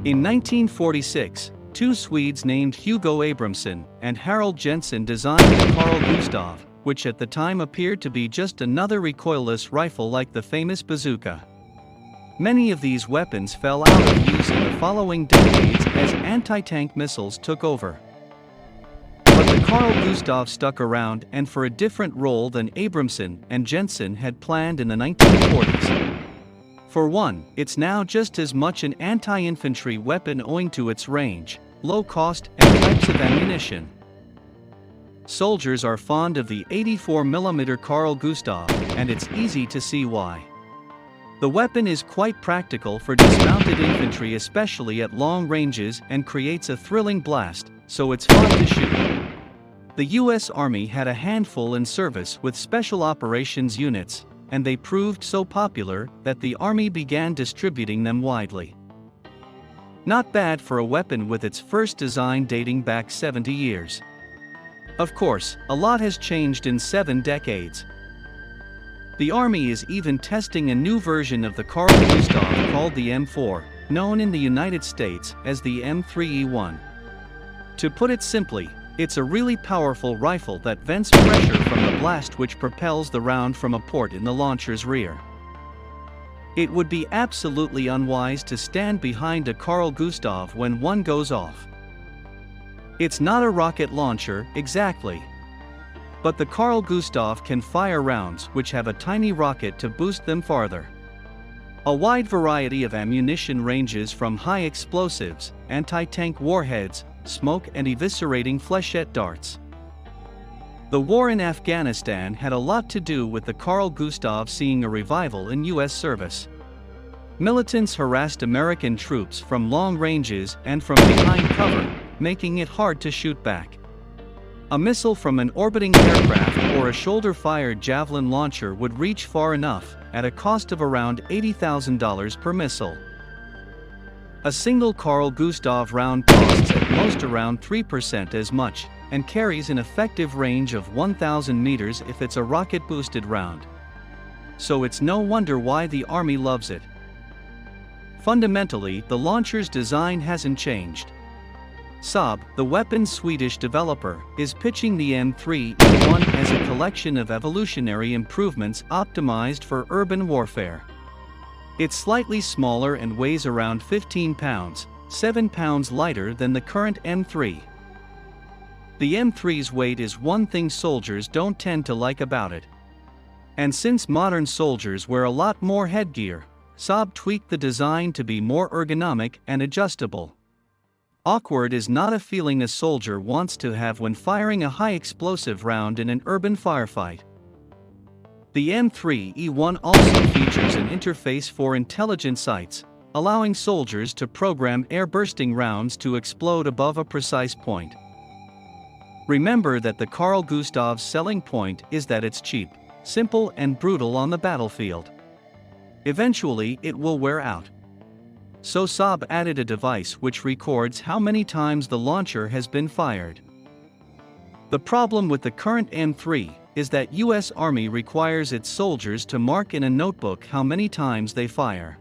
In 1946, two Swedes named Hugo Abramson and Harold Jensen designed the Carl Gustaf, which at the time appeared to be just another recoilless rifle like the famous bazooka. Many of these weapons fell out of use in the following decades as anti-tank missiles took over. But the Carl Gustaf stuck around, and for a different role than Abramson and Jensen had planned in the 1940s. For one, it's now just as much an anti-infantry weapon owing to its range, low cost, and types of ammunition. Soldiers are fond of the 84mm Carl Gustaf, and it's easy to see why. The weapon is quite practical for dismounted infantry, especially at long ranges, and creates a thrilling blast, so it's fun to shoot. The U.S. Army had a handful in service with Special Operations units, and they proved so popular that the Army began distributing them widely. Not bad for a weapon with its first design dating back 70 years. Of course, a lot has changed in 7 decades. The Army is even testing a new version of the Carl Gustaf called the M4, known in the United States as the M3E1. To put it simply, it's a really powerful rifle that vents pressure from the blast which propels the round from a port in the launcher's rear. It would be absolutely unwise to stand behind a Carl Gustaf when one goes off. It's not a rocket launcher, exactly. But the Carl Gustaf can fire rounds which have a tiny rocket to boost them farther. A wide variety of ammunition ranges from high explosives, anti-tank warheads, smoke and eviscerating flechette darts. The war in Afghanistan had a lot to do with the Carl Gustaf seeing a revival in U.S. service. Militants harassed American troops from long ranges and from behind cover, making it hard to shoot back. A missile from an orbiting aircraft or a shoulder-fired javelin launcher would reach far enough, at a cost of around $80,000 per missile. A single Carl Gustaf round costs at most around 3% as much, and carries an effective range of 1,000 meters if it's a rocket-boosted round. So it's no wonder why the Army loves it. Fundamentally, the launcher's design hasn't changed. Saab, the weapon's Swedish developer, is pitching the M3E1 as a collection of evolutionary improvements optimized for urban warfare. It's slightly smaller and weighs around 15 pounds, 7 pounds lighter than the current M3. The M3's weight is one thing soldiers don't tend to like about it. And since modern soldiers wear a lot more headgear, Saab tweaked the design to be more ergonomic and adjustable. Awkward is not a feeling a soldier wants to have when firing a high-explosive round in an urban firefight. The M3E1 also features an interface for intelligent sights, allowing soldiers to program air-bursting rounds to explode above a precise point. Remember that the Carl Gustaf's selling point is that it's cheap, simple and brutal on the battlefield. Eventually, it will wear out. So Saab added a device which records how many times the launcher has been fired. The problem with the current M3 is that U.S. Army requires its soldiers to mark in a notebook how many times they fire.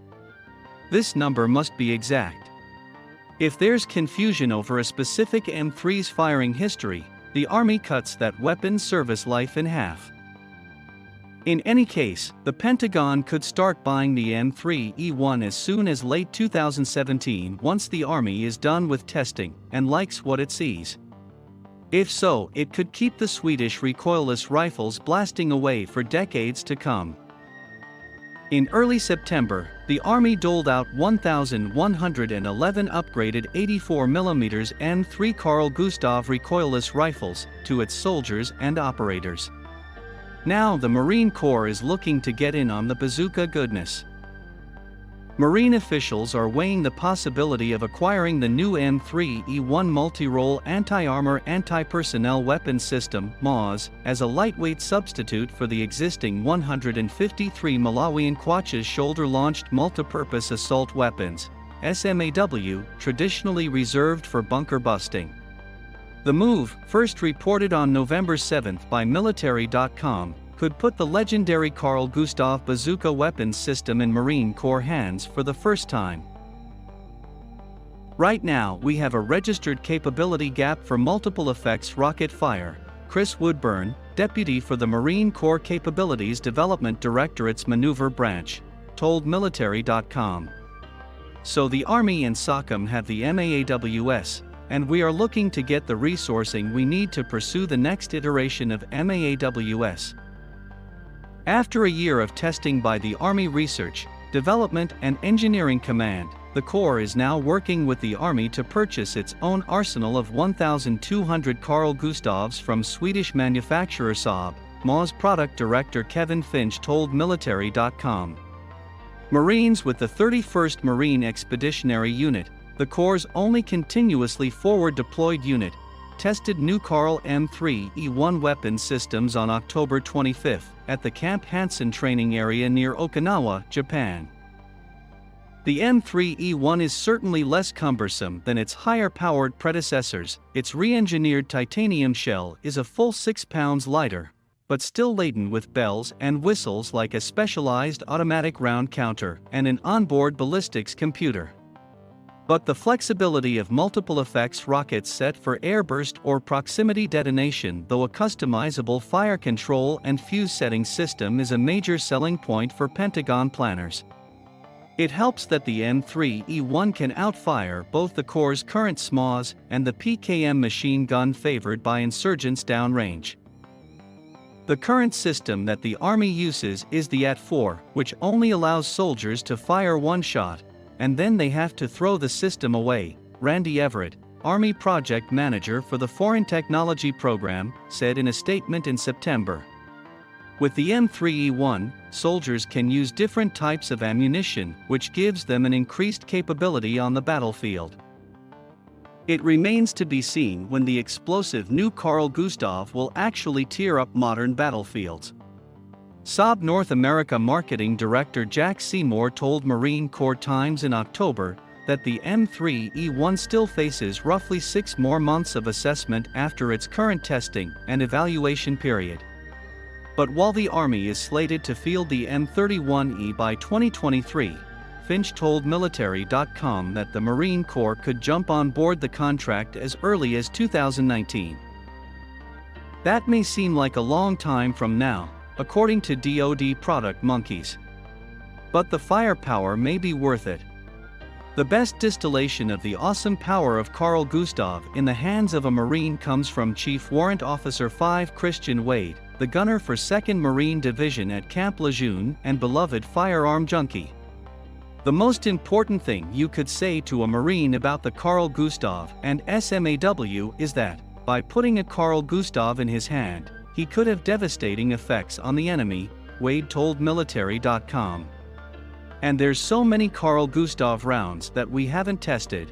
This number must be exact. If there's confusion over a specific M3's firing history, the Army cuts that weapon's service life in half. In any case, the Pentagon could start buying the M3E1 as soon as late 2017 once the Army is done with testing and likes what it sees. If so, it could keep the Swedish recoilless rifles blasting away for decades to come. In early September, the Army doled out 1,111 upgraded 84mm M3 Carl Gustaf recoilless rifles to its soldiers and operators. Now the Marine Corps is looking to get in on the bazooka goodness. Marine officials are weighing the possibility of acquiring the new M3E1 multi-role anti-armor anti-personnel weapon system (MAWS) as a lightweight substitute for the existing 153 Malawian Quachas shoulder-launched multipurpose assault weapons (SMAW), traditionally reserved for bunker busting. The move, first reported on November 7 by Military.com, could put the legendary Carl Gustaf bazooka weapons system in Marine Corps hands for the first time. Right now, we have a registered capability gap for multiple effects rocket fire, Chris Woodburn, deputy for the Marine Corps Capabilities Development Directorate's Maneuver Branch, told military.com. So the Army and SOCOM have the MAAWS, and we are looking to get the resourcing we need to pursue the next iteration of MAAWS. After a year of testing by the Army Research, Development and Engineering Command, the Corps is now working with the Army to purchase its own arsenal of 1,200 Carl Gustavs from Swedish manufacturer Saab, MA's product director Kevin Finch told military.com. Marines with the 31st Marine Expeditionary Unit, the Corps' only continuously forward-deployed unit, tested new Carl M3E1 weapon systems on October 25 at the Camp Hansen training area near Okinawa, Japan. The M3E1 is certainly less cumbersome than its higher-powered predecessors. Its re-engineered titanium shell is a full 6 pounds lighter, but still laden with bells and whistles like a specialized automatic round counter and an onboard ballistics computer. But the flexibility of multiple effects rockets set for airburst or proximity detonation, though a customizable fire control and fuse setting system, is a major selling point for Pentagon planners. It helps that the M3E1 can outfire both the Corps' current SMAs and the PKM machine gun favored by insurgents downrange. The current system that the Army uses is the AT-4, which only allows soldiers to fire one shot, and then they have to throw the system away, Randy Everett, Army Project Manager for the Foreign Technology Program, said in a statement in September. With the M3E1, soldiers can use different types of ammunition, which gives them an increased capability on the battlefield. It remains to be seen when the explosive new Carl Gustav will actually tear up modern battlefields. Saab North America Marketing Director Jack Seymour told Marine Corps Times in October that the M3E1 still faces roughly 6 more months of assessment after its current testing and evaluation period. But while the Army is slated to field the M31E by 2023, Finch told military.com that the Marine Corps could jump on board the contract as early as 2019. That may seem like a long time from now, according to DoD Product Monkeys. But the firepower may be worth it. The best distillation of the awesome power of Carl Gustav in the hands of a Marine comes from Chief Warrant Officer 5 Christian Wade, the gunner for 2nd Marine Division at Camp Lejeune and beloved firearm junkie. The most important thing you could say to a Marine about the Carl Gustav and SMAW is that, by putting a Carl Gustav in his hand, he could have devastating effects on the enemy, Wade told military.com. And there's so many Carl Gustav rounds that we haven't tested,